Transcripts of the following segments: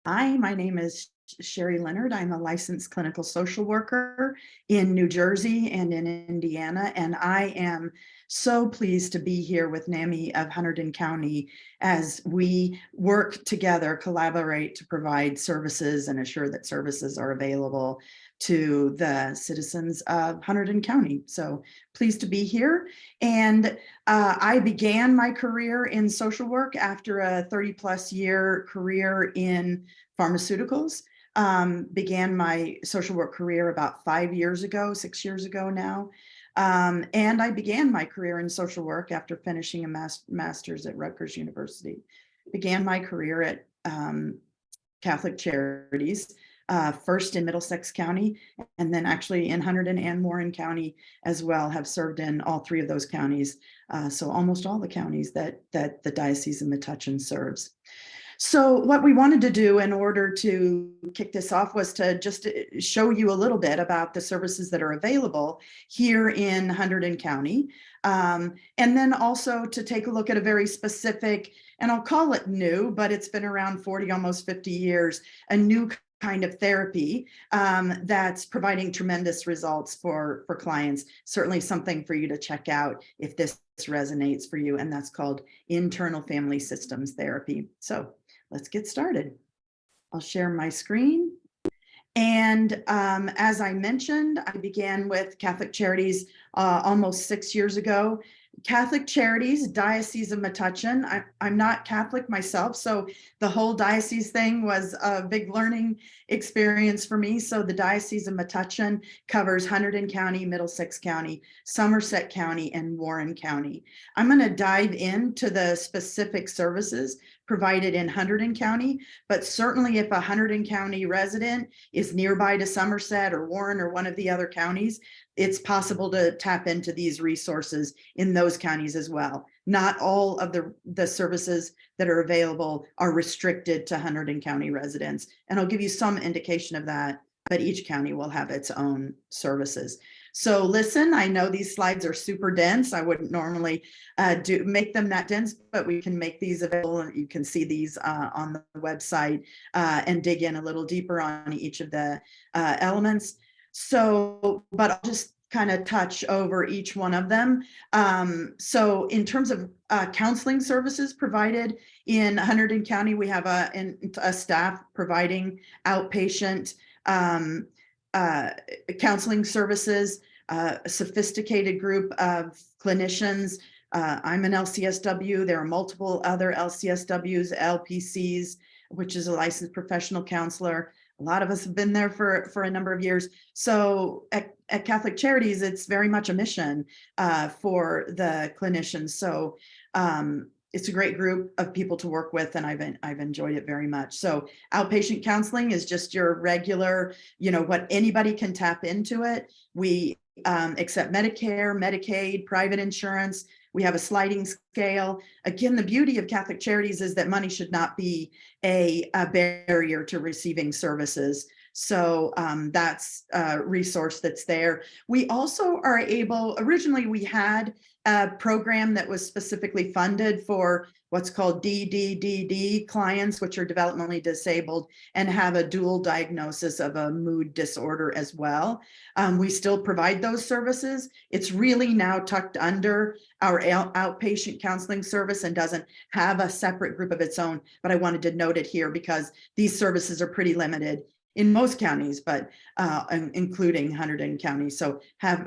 Hi, my name is Sherri Leonard. I'm a licensed clinical social worker in New Jersey and in Indiana, and I am so pleased to be here with NAMI of Hunterdon County as we work together, collaborate to provide services and assure that services are available to the citizens of Hunterdon County. So pleased to be here. And I began my career in social work after a 30+ year career in pharmaceuticals. Began my social work career about 5 years ago, 6 years ago now. And I began my career in social work after finishing a master's at Rutgers University. Began my career at Catholic Charities, first in Middlesex County, and then actually in Hunterdon and Warren County as well. Have served in all three of those counties, so almost all the counties that the Diocese of Metuchen serves. So what we wanted to do in order to kick this off was to just show you a little bit about the services that are available here in Hunterdon County. And then also to take a look at a very specific, and I'll call it new, but it's been around 40, almost 50 years, a new kind of therapy that's providing tremendous results for clients. Certainly something for you to check out if this resonates for you, and that's called internal family systems therapy. So let's get started. I'll share my screen. And as I mentioned, I began with Catholic Charities almost 6 years ago. Catholic Charities, Diocese of Metuchen. I'm not Catholic myself, so the whole diocese thing was a big learning experience for me. So the Diocese of Metuchen covers Hunterdon County, Middlesex County, Somerset County, and Warren County. I'm going to dive into the specific services provided in Hunterdon County, but certainly if a Hunterdon County resident is nearby to Somerset or Warren or one of the other counties, it's possible to tap into these resources in those counties as well. Not all of the services that are available are restricted to Hunterdon County residents. And I'll give you some indication of that, but each county will have its own services. So listen, I know these slides are super dense. I wouldn't normally make them that dense, but we can make these available, and you can see these on the website and dig in a little deeper on each of the elements. So, but I'll just kind of touch over each one of them. So in terms of counseling services provided in Hunterdon County, we have a staff providing outpatient counseling services, a sophisticated group of clinicians. I'm an LCSW. There are multiple other LCSWs, LPCs, which is a licensed professional counselor. A lot of us have been there for a number of years. So at Catholic Charities, it's very much a mission for the clinicians. So it's a great group of people to work with, and I've enjoyed it very much. So outpatient counseling is just your regular, what anybody can tap into it. We accept Medicare, Medicaid, private insurance. We have a sliding scale. Again, the beauty of Catholic Charities is that money should not be a barrier to receiving services. So that's a resource that's there. We also are able, originally we had a program that was specifically funded for what's called DDDD clients, which are developmentally disabled and have a dual diagnosis of a mood disorder as well. We still provide those services. It's really now tucked under our outpatient counseling service and doesn't have a separate group of its own, but I wanted to note it here because these services are pretty limited in most counties, but including Hunterdon County. So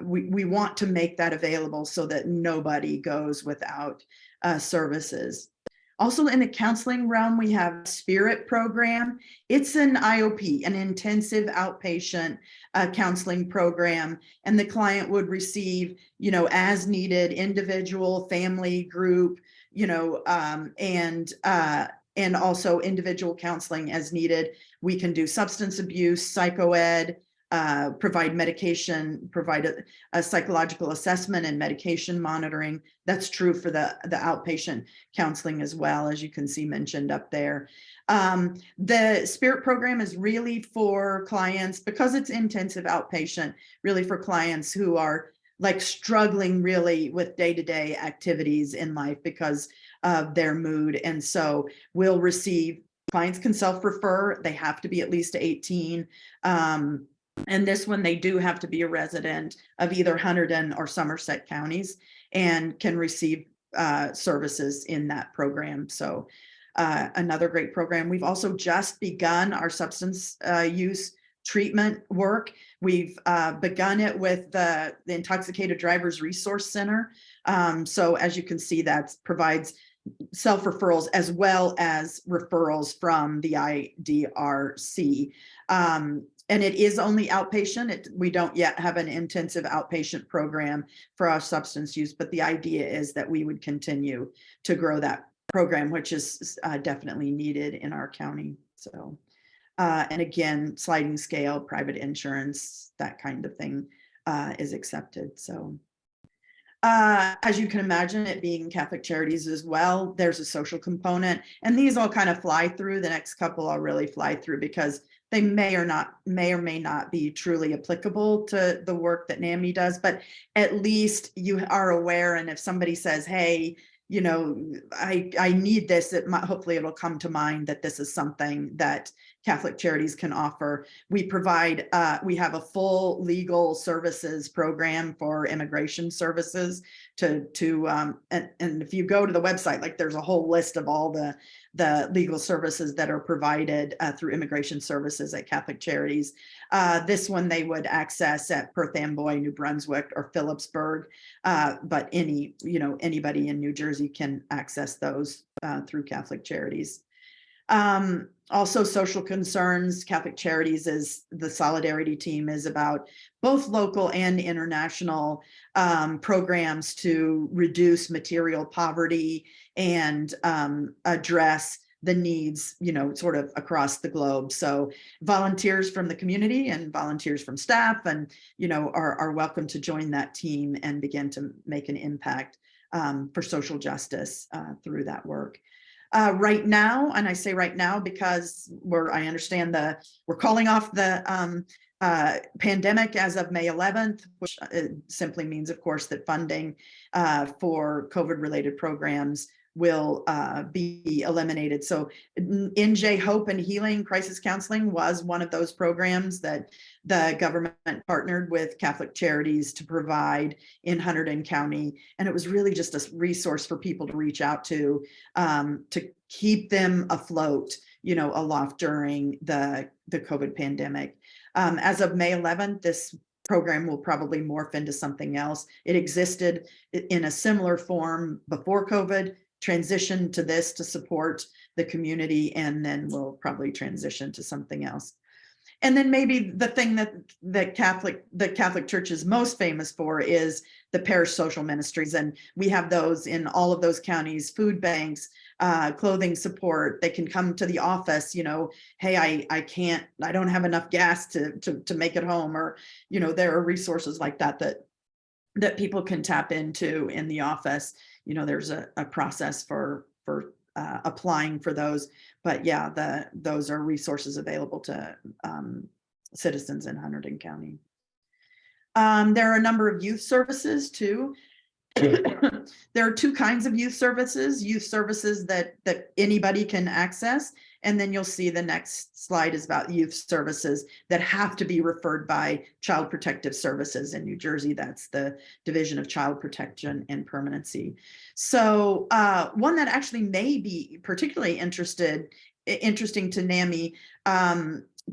we want to make that available so that nobody goes without services. Also in the counseling realm, we have Spirit program. It's an IOP, an intensive outpatient counseling program, and the client would receive, as needed, individual, family, group, and also individual counseling as needed. We can do substance abuse, psychoed, provide medication, provide a psychological assessment and medication monitoring. That's true for the outpatient counseling as well, as you can see mentioned up there. The Spirit program is really for clients, because it's intensive outpatient, really for clients who are like struggling really with day-to-day activities in life because of their mood. And so we'll receive clients can self-refer. They have to be at least 18. And this one, they do have to be a resident of either Hunterdon or Somerset counties and can receive services in that program. So another great program. We've also just begun our substance use treatment work. We've begun it with the Intoxicated Drivers Resource Center. So as you can see, that provides self-referrals as well as referrals from the IDRC. And it is only outpatient. We don't yet have an intensive outpatient program for our substance use, but the idea is that we would continue to grow that program, which is definitely needed in our county. So, and again, sliding scale, private insurance, that kind of thing is accepted. So. As you can imagine, it being Catholic Charities as well, there's a social component, and these all kind of fly through. The next couple I'll really fly through because they may or may not be truly applicable to the work that NAMI does, but at least you are aware. And if somebody says, hey, you know, I need this, hopefully it'll come to mind that this is something that Catholic Charities can offer. We provide, we have a full legal services program for immigration services and if you go to the website, like there's a whole list of all the legal services that are provided through immigration services at Catholic Charities. This one they would access at Perth Amboy, New Brunswick, or Phillipsburg, but anybody in New Jersey can access those through Catholic Charities. Also social concerns. Catholic Charities is the solidarity team is about both local and international programs to reduce material poverty and address the needs, sort of across the globe. So volunteers from the community and volunteers from staff and, are welcome to join that team and begin to make an impact for social justice through that work. Right now, and I say right now because I understand we're calling off the pandemic as of May 11th, which simply means, of course, that funding for COVID-related programs will be eliminated. So NJ Hope and Healing Crisis Counseling was one of those programs that the government partnered with Catholic Charities to provide in Hunterdon County. And it was really just a resource for people to reach out to keep them afloat, aloft during the COVID pandemic. As of May 11th, this program will probably morph into something else. It existed in a similar form before COVID, transition to this to support the community, and then we'll probably transition to something else. And then maybe the thing that the Catholic Church is most famous for is the parish social ministries. And we have those in all of those counties, food banks, clothing support. They can come to the office, hey, I don't have enough gas to make it home, or, there are resources like that people can tap into in the office. There's a process for applying for those, but yeah, those are resources available to citizens in Hunterdon County. There are a number of youth services too. There are two kinds of youth services that anybody can access. And then you'll see the next slide is about youth services that have to be referred by Child Protective Services in New Jersey. That's the Division of Child Protection and Permanency. So one that actually may be particularly interesting to NAMI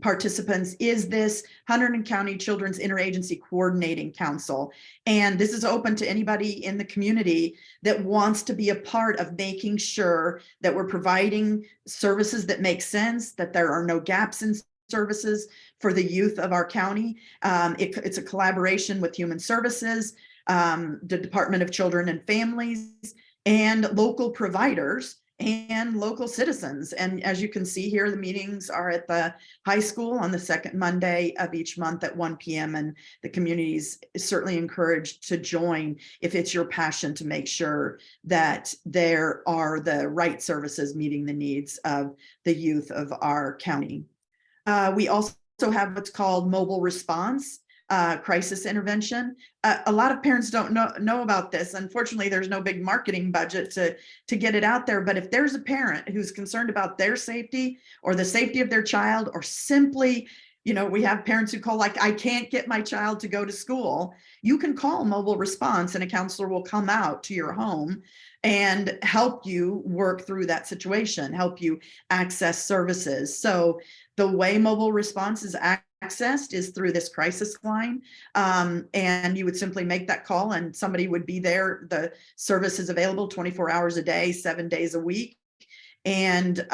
participants is this Hunterdon County Children's Interagency Coordinating Council. And this is open to anybody in the community that wants to be a part of making sure that we're providing services that make sense, that there are no gaps in services for the youth of our county. It's a collaboration with Human Services, the Department of Children and Families, and local providers and local citizens. And as you can see here, the meetings are at the high school on the second Monday of each month at 1 p.m. And the community is certainly encouraged to join if it's your passion to make sure that there are the right services meeting the needs of the youth of our county. We also have what's called mobile response. crisis intervention. A lot of parents don't know about this. Unfortunately, there's no big marketing budget to get it out there. But if there's a parent who's concerned about their safety or the safety of their child, or simply, we have parents who call like, I can't get my child to go to school, you can call mobile response and a counselor will come out to your home and help you work through that situation, help you access services. So the way mobile response is accessed is through this crisis line. And you would simply make that call and somebody would be there. The service is available 24 hours a day, 7 days a week. And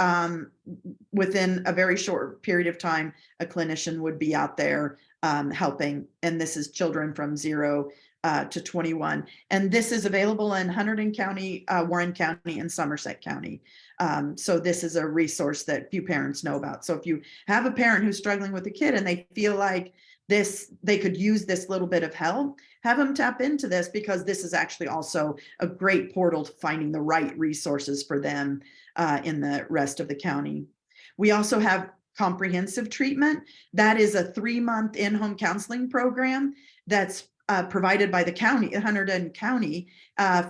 within a very short period of time, a clinician would be out there helping. And this is children from 0 to 21. And this is available in Hunterdon County, Warren County, and Somerset County. So this is a resource that few parents know about. So if you have a parent who's struggling with a kid and they feel like they could use this little bit of help, have them tap into this, because this is actually also a great portal to finding the right resources for them in the rest of the county. We also have comprehensive treatment. That is a 3-month in-home counseling program that's provided by the county, Hunterdon County,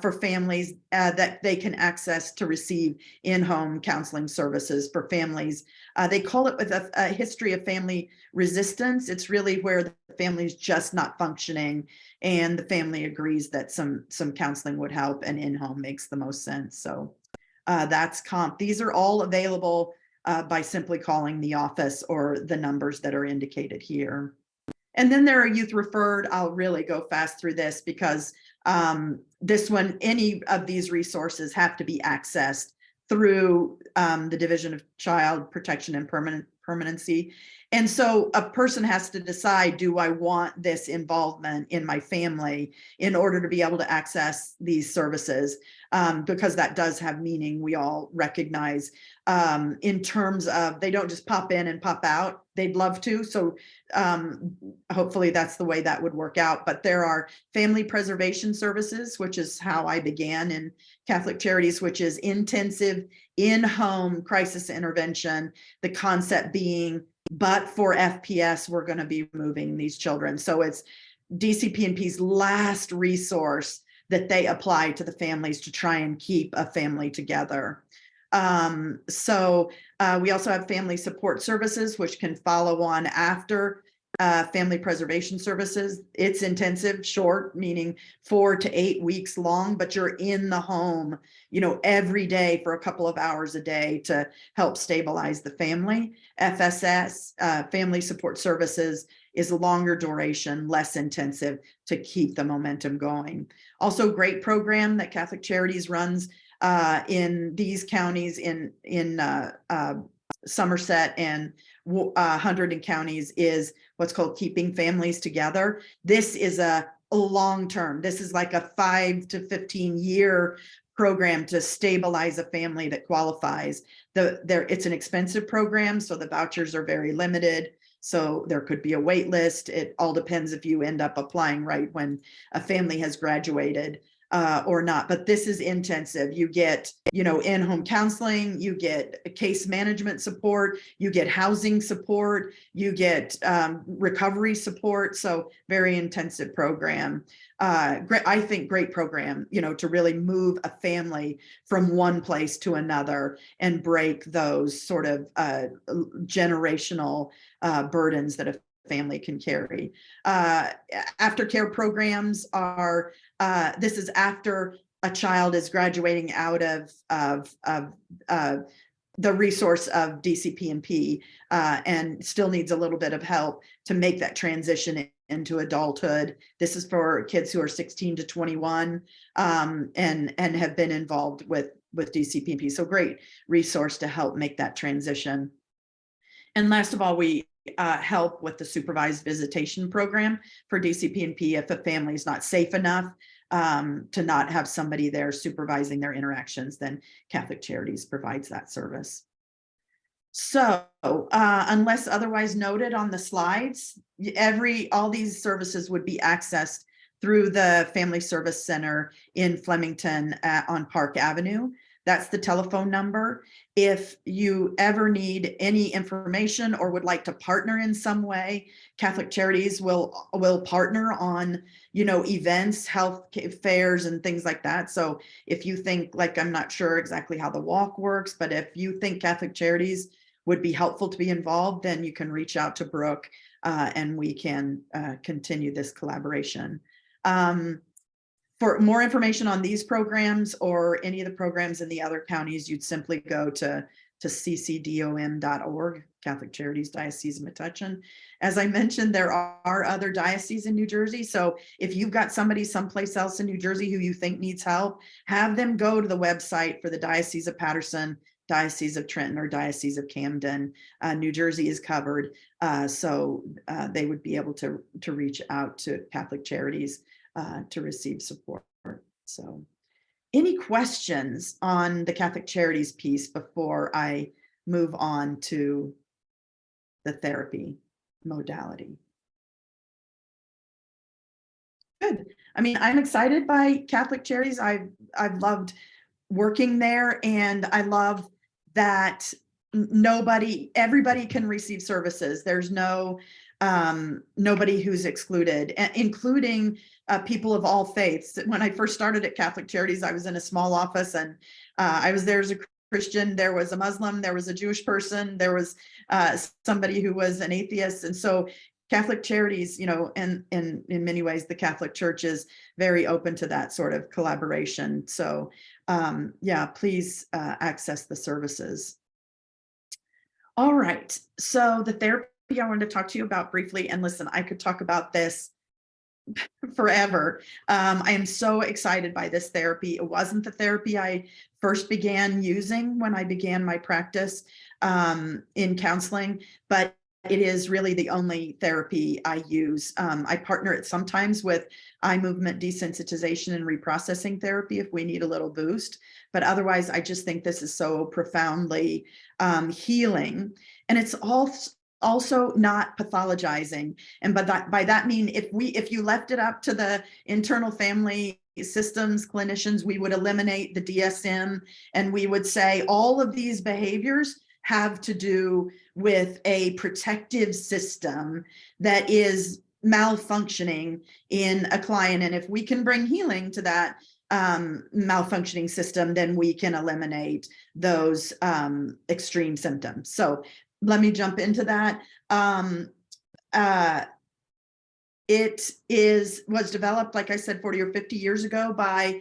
for families that they can access to receive in-home counseling services for families. They call it with a history of family resistance. It's really where the family's just not functioning and the family agrees that some counseling would help, and in-home makes the most sense. So that's COMP. These are all available by simply calling the office or the numbers that are indicated here. And then there are youth referred. I'll really go fast through this because this one, any of these resources have to be accessed through the Division of Child Protection and Permanency. And so a person has to decide, do I want this involvement in my family in order to be able to access these services? Because that does have meaning, we all recognize, in terms of they don't just pop in and pop out. They'd love to. So hopefully that's the way that would work out. But there are family preservation services, which is how I began in Catholic Charities, which is intensive in-home crisis intervention. The concept being, but for FPS, we're going to be moving these children. So it's DCP&P's last resource that they apply to the families to try and keep a family together. So we also have family support services, which can follow on after family preservation services. It's intensive, short, meaning 4 to 8 weeks long, but you're in the home, every day for a couple of hours a day to help stabilize the family. FSS, family support services, is a longer duration, less intensive to keep the momentum going. Also, great program that Catholic Charities runs in these counties in Somerset and Hunterdon counties is what's called Keeping Families Together. This is a long-term, this is like a 5 to 15-year program to stabilize a family that qualifies. It's an expensive program, so the vouchers are very limited. So there could be a wait list. It all depends if you end up applying right when a family has graduated or not. But this is intensive. You get, in-home counseling, you get case management support, you get housing support, you get recovery support. So very intensive program. I think great program, to really move a family from one place to another and break those sort of generational burdens that a family can carry. Aftercare programs are, this is after a child is graduating out of the resource of DCP&P and still needs a little bit of help to make that transition into adulthood. This is for kids who are 16 to 21 and have been involved with DCP&P. So great resource to help make that transition. And last of all, we help with the supervised visitation program for DCP&P if a family is not safe enough to not have somebody there supervising their interactions, then Catholic Charities provides that service. So unless otherwise noted on the slides, all these services would be accessed through the Family Service Center in Flemington on Park Avenue. That's the telephone number. If you ever need any information or would like to partner in some way, Catholic Charities will partner on, events, health fairs and things like that. So if you think, like, I'm not sure exactly how the walk works, but if you think Catholic Charities would be helpful to be involved, then you can reach out to Brooke, and we can continue this collaboration. For more information on these programs or any of the programs in the other counties, you'd simply go to ccdom.org, Catholic Charities Diocese of Metuchen. As I mentioned, there are other dioceses in New Jersey. So if you've got somebody someplace else in New Jersey who you think needs help, have them go to the website for the Diocese of Paterson, Diocese of Trenton, or Diocese of Camden. New Jersey is covered. So they would be able to reach out to Catholic Charities to receive support. So any questions on the Catholic Charities piece before I move on to the therapy modality? Good. I mean, I'm excited by Catholic Charities. I've loved working there, and I love that everybody can receive services. There's nobody who's excluded, including people of all faiths. When I first started at Catholic Charities, I was in a small office, and I was there as a Christian. There was a Muslim, there was a Jewish person, there was somebody who was an atheist. And so Catholic Charities, and in many ways, the Catholic Church is very open to that sort of collaboration. So yeah, please access the services. All right, so the therapy I wanted to talk to you about briefly, and listen, I could talk about this forever. I am so excited by this therapy. It wasn't the therapy I first began using when I began my practice in counseling, but it is really the only therapy I use. I partner it sometimes with eye movement desensitization and reprocessing therapy if we need a little boost, but otherwise I just think this is so profoundly healing. And it's also not pathologizing. And by that mean, if you left it up to the internal family systems clinicians, we would eliminate the DSM, and we would say all of these behaviors have to do with a protective system that is malfunctioning in a client. And if we can bring healing to that malfunctioning system, then we can eliminate those extreme symptoms. So let me jump into that. It was developed, like I said, 40 or 50 years ago by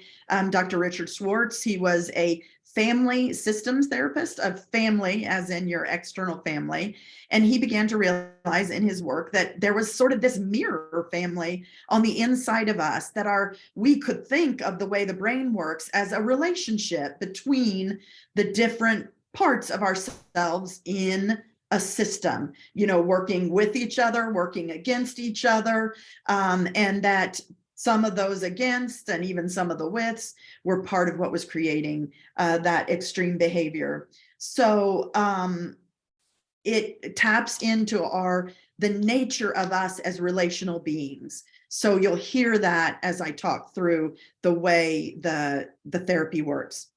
Dr. Richard Schwartz. He was a family systems therapist, of family as in your external family. And he began to realize in his work that there was sort of this mirror family on the inside of us, that we could think of the way the brain works as a relationship between the different parts of ourselves in a system, working with each other, working against each other, and that some of those against and even some of the withs were part of what was creating that extreme behavior. So it taps into the nature of us as relational beings. So you'll hear that as I talk through the way the therapy works.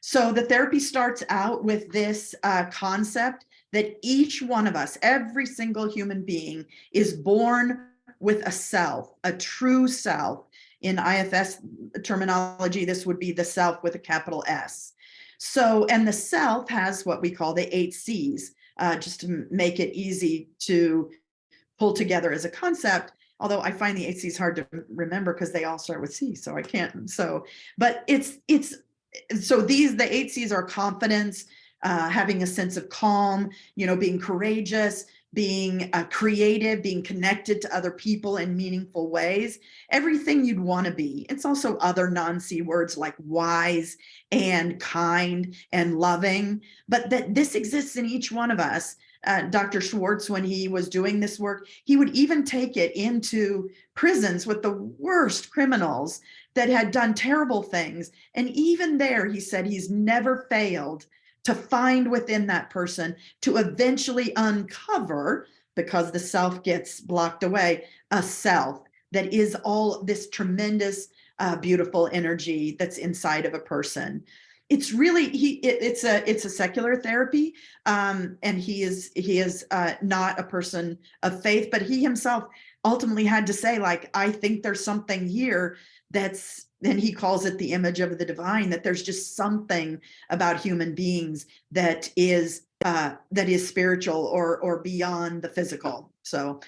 So the therapy starts out with this concept that each one of us, every single human being, is born with a self, a true self. In IFS terminology, this would be the self with a capital S. So, and the self has what we call the 8 C's, just to make it easy to pull together as a concept. Although I find the 8 C's hard to remember because they all start with C, so I can't. So, but the 8 C's are confidence, having a sense of calm, being courageous, being creative, being connected to other people in meaningful ways, everything you'd want to be. It's also other non-C words like wise and kind and loving, but that this exists in each one of us. Dr. Schwartz, when he was doing this work, he would even take it into prisons with the worst criminals that had done terrible things. And even there, he said he's never failed to find within that person, to eventually uncover, because the self gets blocked away, a self that is all this tremendous, beautiful energy that's inside of a person. it's really, it's a secular therapy. And he is not a person of faith, but he himself ultimately had to say, like, I think there's something here that's, and he calls it the image of the divine, that there's just something about human beings that is spiritual or beyond the physical. So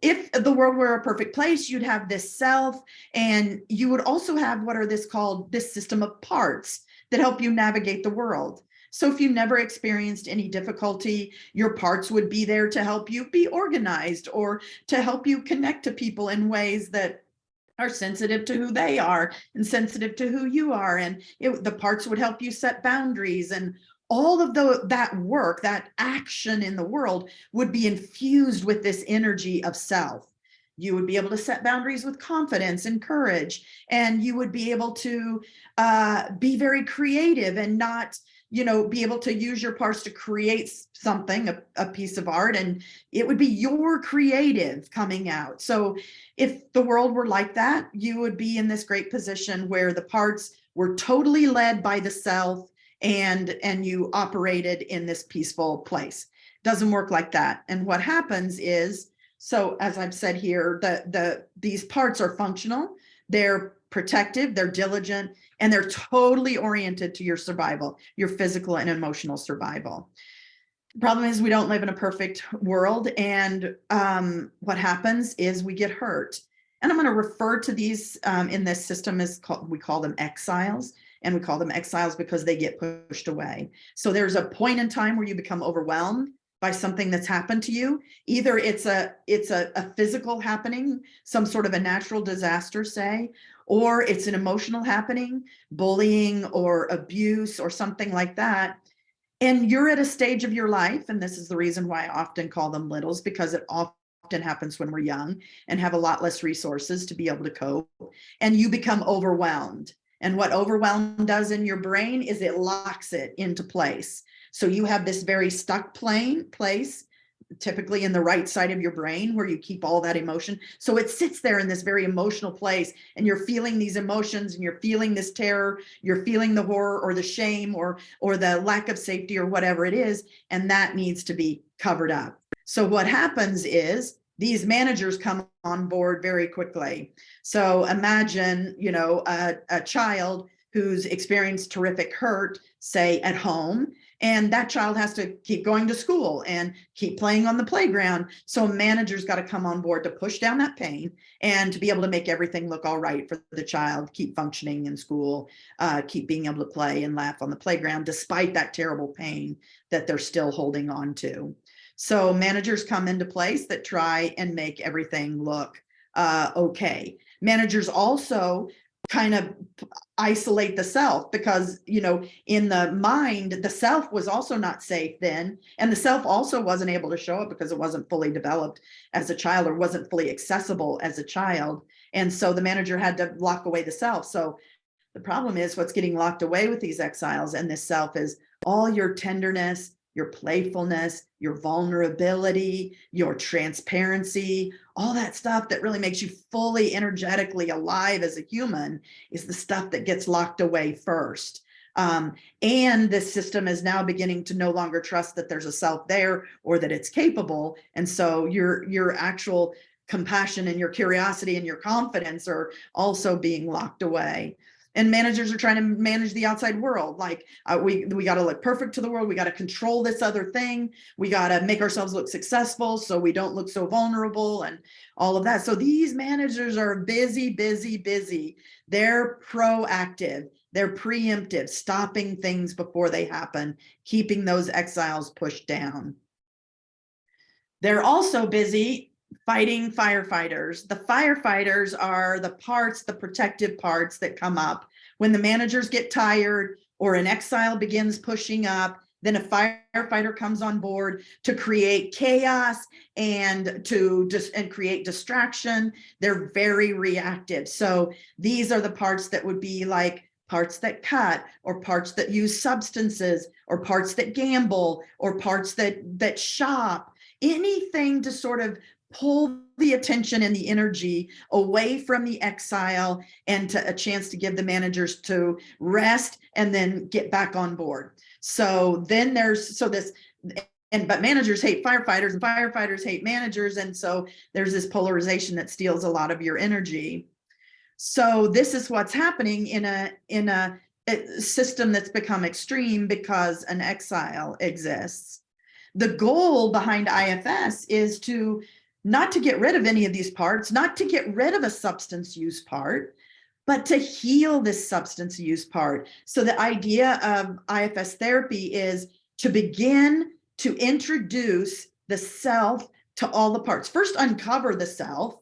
if the world were a perfect place, you'd have this self, and you would also have what are this system of parts that help you navigate the world. So if you never experienced any difficulty, your parts would be there to help you be organized, or to help you connect to people in ways that are sensitive to who they are and sensitive to who you are. And the parts would help you set boundaries, and all of that work, that action in the world would be infused with this energy of self. You would be able to set boundaries with confidence and courage, and you would be able to be very creative and not, be able to use your parts to create something, a piece of art, and it would be your creative coming out. So if the world were like that, you would be in this great position where the parts were totally led by the self, and you operated in this peaceful place. Doesn't work like that. And what happens is, so as I've said here, these parts are functional, they're protective, they're diligent, and they're totally oriented to your survival, your physical and emotional survival. The problem is we don't live in a perfect world, and what happens is we get hurt. And I'm going to refer to these in this system as we call them exiles. And we call them exiles because they get pushed away. So there's a point in time where you become overwhelmed by something that's happened to you. Either it's a physical happening, some sort of a natural disaster, say, or it's an emotional happening, bullying or abuse or something like that. And you're at a stage of your life, and this is the reason why I often call them littles, because it often happens when we're young and have a lot less resources to be able to cope, and you become overwhelmed. And what overwhelm does in your brain is it locks it into place. So you have this very stuck place, typically in the right side of your brain, where you keep all that emotion. So it sits there in this very emotional place, and you're feeling these emotions, and you're feeling this terror, you're feeling the horror or the shame or the lack of safety or whatever it is, and that needs to be covered up. So what happens is these managers come on board very quickly. So imagine, a child who's experienced terrific hurt, say at home, and that child has to keep going to school and keep playing on the playground. So a manager's got to come on board to push down that pain and to be able to make everything look all right for the child, keep functioning in school, keep being able to play and laugh on the playground, despite that terrible pain that they're still holding on to. So managers come into place that try and make everything look okay. Managers also kind of isolate the self, because, in the mind, the self was also not safe then. And the self also wasn't able to show up because it wasn't fully developed as a child, or wasn't fully accessible as a child. And so the manager had to lock away the self. So the problem is what's getting locked away with these exiles and this self is all your tenderness, your playfulness, your vulnerability, your transparency, all that stuff that really makes you fully energetically alive as a human is the stuff that gets locked away first. And this system is now beginning to no longer trust that there's a self there or that it's capable. And so your actual compassion and your curiosity and your confidence are also being locked away. And managers are trying to manage the outside world. Like we got to look perfect to the world. We got to control this other thing. We got to make ourselves look successful so we don't look so vulnerable and all of that. So these managers are busy, busy, busy. They're proactive. They're preemptive, stopping things before they happen, keeping those exiles pushed down. They're also busy fighting firefighters. The firefighters are the parts, the protective parts that come up when the managers get tired or an exile begins pushing up. Then a firefighter comes on board to create chaos and to create distraction. They're very reactive. So these are the parts that would be like parts that cut, or parts that use substances, or parts that gamble, or parts that shop. Anything to sort of pull the attention and the energy away from the exile and to a chance to give the managers to rest and then get back on board. So then but managers hate firefighters and firefighters hate managers. And so there's this polarization that steals a lot of your energy. So this is what's happening in a system that's become extreme because an exile exists. The goal behind IFS is not to get rid of any of these parts, not to get rid of a substance use part, but to heal this substance use part. So the idea of IFS therapy is to begin to introduce the self to all the parts. First, uncover the self,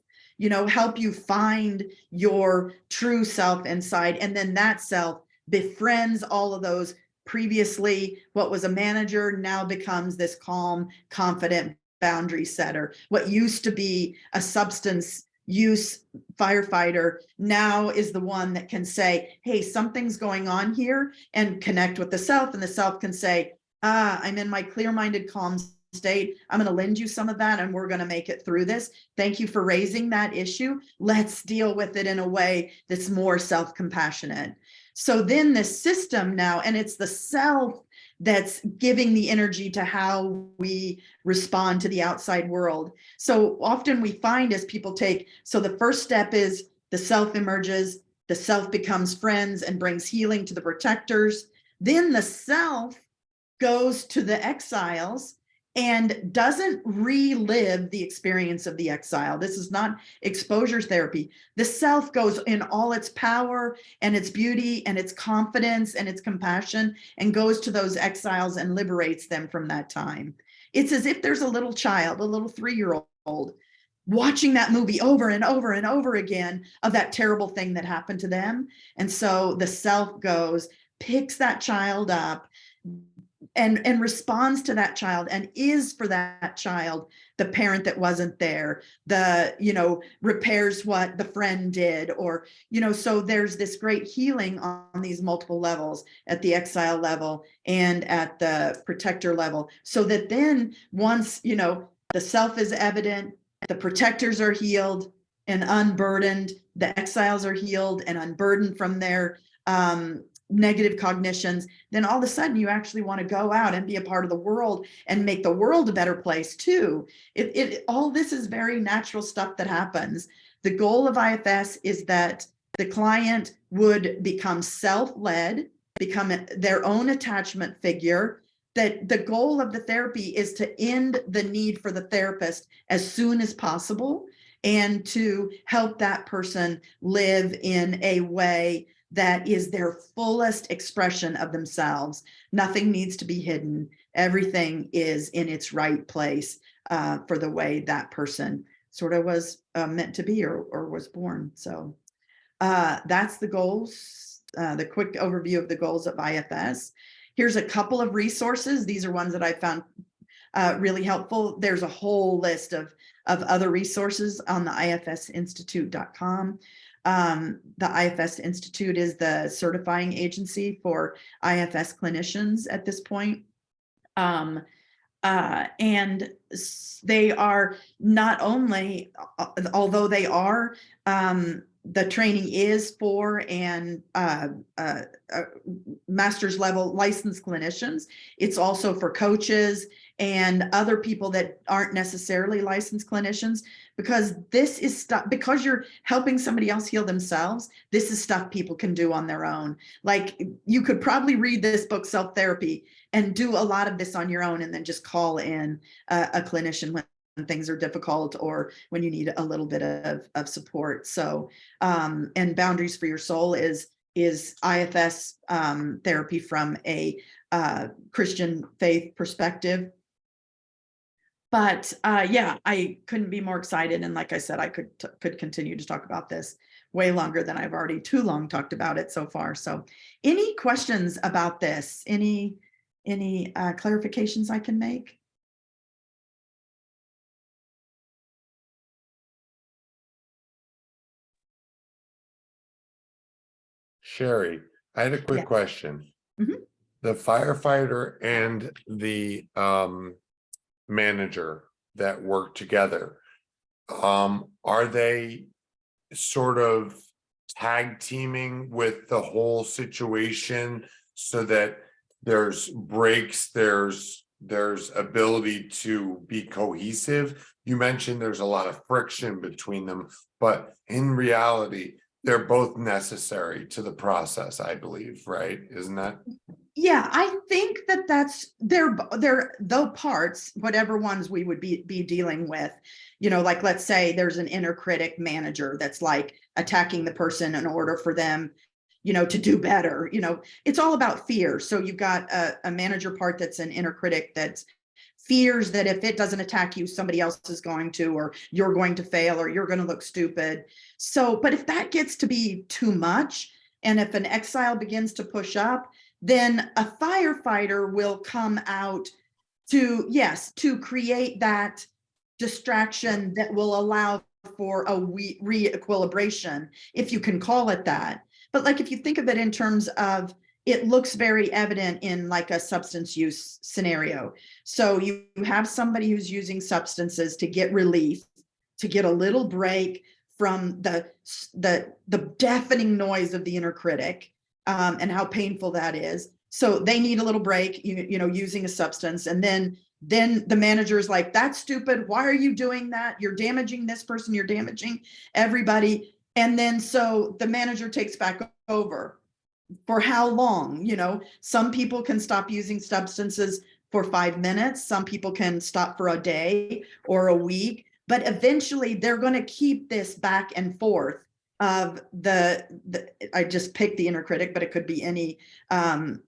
help you find your true self inside. And then that self befriends all of those previously what was a manager now becomes this calm, confident boundary setter. What used to be a substance use firefighter now is the one that can say, hey, something's going on here, and connect with the self. And the self can say, I'm in my clear-minded, calm state. I'm going to lend you some of that and we're going to make it through this. Thank you for raising that issue. Let's deal with it in a way that's more self-compassionate. So then this system now, and it's the self that's giving the energy to how we respond to the outside world. So often we find as people so the first step is the self emerges, the self becomes friends and brings healing to the protectors. Then the self goes to the exiles and doesn't relive the experience of the exile. This is not exposure therapy. The self goes in all its power and its beauty and its confidence and its compassion and goes to those exiles and liberates them from that time. It's as if there's a little child, a little 3-year-old, watching that movie over and over and over again of that terrible thing that happened to them. And so the self goes, picks that child up, and responds to that child and is for that child the parent that wasn't there, repairs what the friend did, or so there's this great healing on these multiple levels, at the exile level and at the protector level, so that then once the self is evident, the protectors are healed and unburdened, the exiles are healed and unburdened from their negative cognitions, then all of a sudden you actually want to go out and be a part of the world and make the world a better place too. All this is very natural stuff that happens. The goal of IFS is that the client would become self-led, become their own attachment figure, that the goal of the therapy is to end the need for the therapist as soon as possible and to help that person live in a way that is their fullest expression of themselves. Nothing needs to be hidden. Everything is in its right place for the way that person sort of was meant to be or was born. So that's the goals, the quick overview of the goals of IFS. Here's a couple of resources. These are ones that I found really helpful. There's a whole list of other resources on the ifsinstitute.com. The IFS Institute is the certifying agency for IFS clinicians at this point. And they are not only, although they are, the training is for master's level licensed clinicians. It's also for coaches and other people that aren't necessarily licensed clinicians, because this is stuff, because you're helping somebody else heal themselves, this is stuff people can do on their own. Like, you could probably read this book, Self-Therapy, and do a lot of this on your own, and then just call in a clinician when things are difficult or when you need a little bit of support. So, and Boundaries for Your Soul is IFS therapy from a Christian faith perspective. But yeah, I couldn't be more excited. And like I said, I could continue to talk about this way longer than I've already too long talked about it so far. So any questions about this? Any clarifications I can make? Sherri, I had a quick question. Mm-hmm. The firefighter and the manager that work together, Are they sort of tag teaming with the whole situation so that there's breaks, there's ability to be cohesive? You mentioned there's a lot of friction between them, but in reality, they're both necessary to the process, I believe, right? Isn't that? Yeah, I think that they're the parts, whatever ones we would be dealing with. Like, let's say there's an inner critic manager that's like attacking the person in order for them, to do better. It's all about fear. So you've got a manager part that's an inner critic that's fears that if it doesn't attack you, somebody else is going to, or you're going to fail, or you're going to look stupid. So, but if that gets to be too much, and if an exile begins to push up, then a firefighter will come out to, yes, to create that distraction that will allow for a re-equilibration, if you can call it that. But like, if you think of it in terms of, it looks very evident in like a substance use scenario. So you have somebody who's using substances to get relief, to get a little break from the deafening noise of the inner critic, and how painful that is. So they need a little break, using a substance. And then the manager is like, that's stupid. Why are you doing that? You're damaging this person. You're damaging everybody. And then so the manager takes back over. For how long? Some people can stop using substances for 5 minutes. Some people can stop for a day or a week, but eventually they're going to keep this back and forth of I just picked the inner critic, but it could be any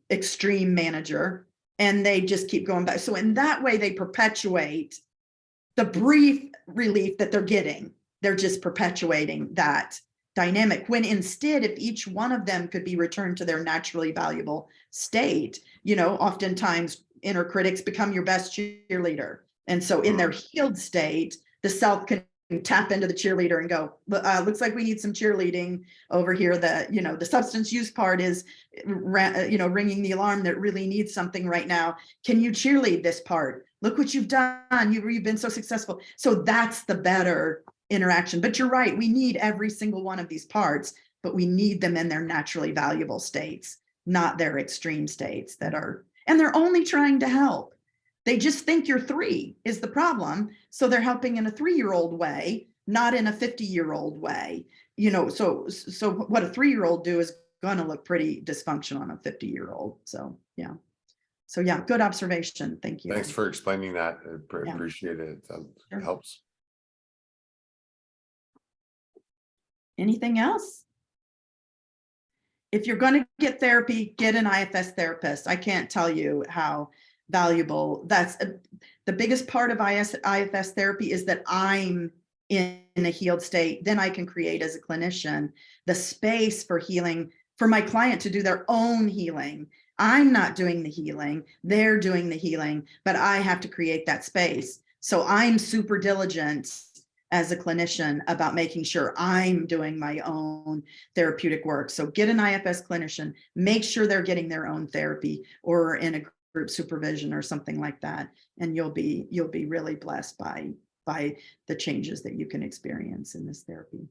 extreme manager, and they just keep going back. So in that way, they perpetuate the brief relief that they're getting. They're just perpetuating that dynamic, when instead, if each one of them could be returned to their naturally valuable state, oftentimes inner critics become your best cheerleader. And so in their healed state, the self can tap into the cheerleader and go, looks like we need some cheerleading over here. The substance use part is, ringing the alarm that really needs something right now. Can you cheerlead this part? Look what you've done. You've been so successful. So that's the better interaction. But you're right. We need every single one of these parts, but we need them in their naturally valuable states, not their extreme states and they're only trying to help. They just think you're 3 is the problem. So they're helping in a 3-year-old way, not in a 50-year-old way. So what a 3-year-old do is going to look pretty dysfunctional on a 50-year-old. So yeah. Good observation. Thank you. Thanks for explaining that. Yeah. Appreciate it. Sure. Helps. Anything else? If you're going to get therapy, get an IFS therapist. I can't tell you how valuable that's. The biggest part of IFS therapy is that I'm in a healed state. Then I can create, as a clinician, the space for healing, for my client to do their own healing. I'm not doing the healing, they're doing the healing, but I have to create that space. So I'm super diligent as a clinician about making sure I'm doing my own therapeutic work. So get an IFS clinician, make sure they're getting their own therapy or in a group supervision or something like that. And you'll be really blessed by the changes that you can experience in this therapy.